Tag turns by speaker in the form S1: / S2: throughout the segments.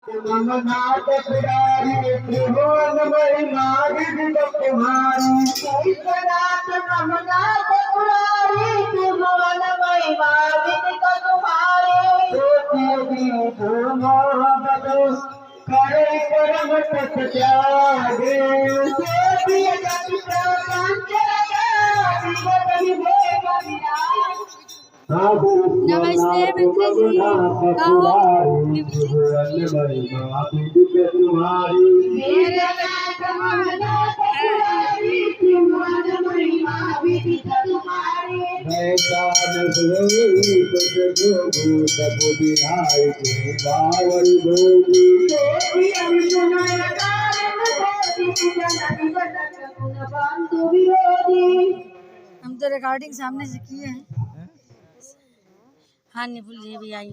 S1: नाथ पुरारी त्रिभुवन महिमा विदित तुम्हारी। ईश्वरात नाथ पुरारी त्रिभुवन महिमा विदित तुम्हारी। करे परम तप त्यागे
S2: नमस्ते मित्र जी, कहो हम तो रिकॉर्डिंग सामने से किए हैं। हाँ निपुल जी भी आई है।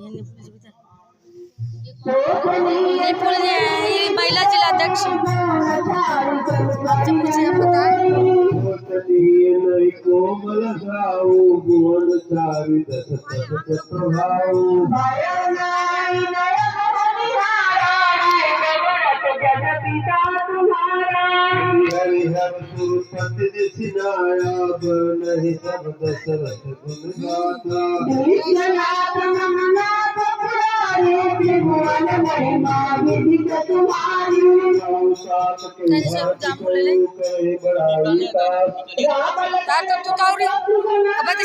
S2: निपुल जी ये महिला जिला अध्यक्ष आपसे पूछे बताएं।
S1: नहीं सब दशरथ गुण गाता।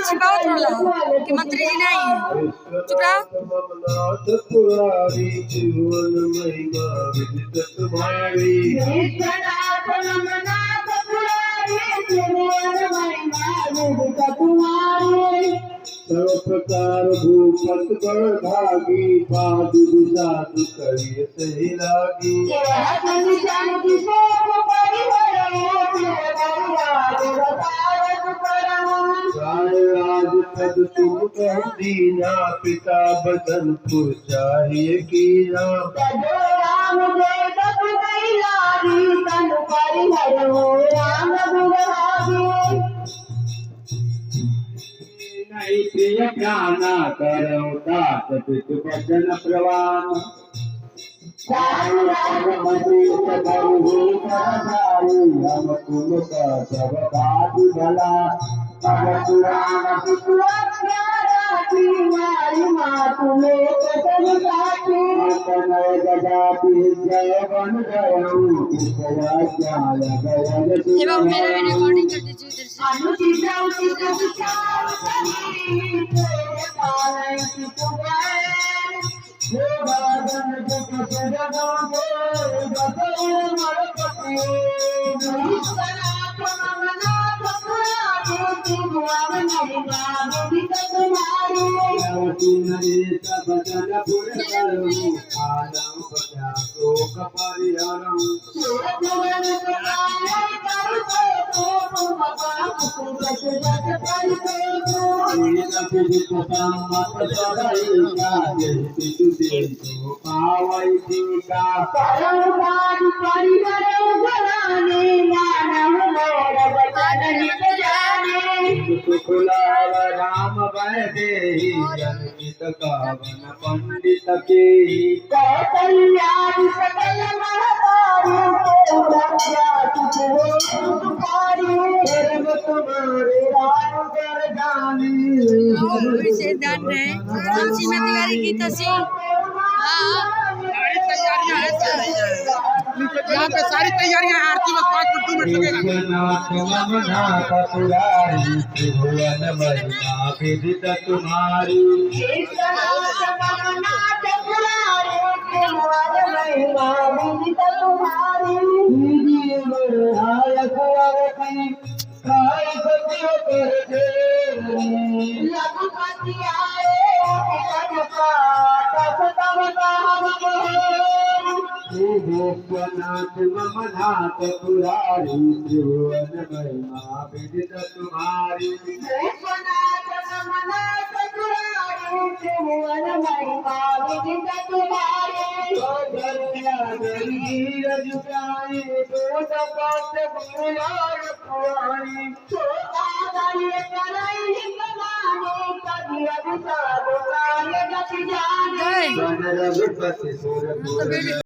S2: छिपाओ थोड़ा कि मंत्री जी नहीं है। चुप
S1: सर्व प्रकार भूपत बड़ भागी पादु साधु करिय सही लागी। राज पद तुम कह दीना पिता बदनपुर चाहिए कीना। नहीं प्रिय प्राणा करो तात पितु वचन प्रवान। हम तुम का सब बात भला
S2: मेरा भी रिकॉर्डिंग कर दीजिए
S1: राम वैदेही जनहित गावन पंडित के
S2: ध्यान रहे सीमा तिवारी की तस्वीर।
S3: यहाँ पे सारी तैयारियां आरती बस 5 मिनट 2 मिनट लगेगा।
S1: तुम्हारी विश्वनाथ मम नाथ पुरारी त्रिभुवन महिमा विदित तुम्हारी। विश्वनाथ मम नाथ पुरारी त्रिभुवन महिमा विदित तुम्हारी। जुटाई दो पाठ पुराण पुराणी
S2: रघुपति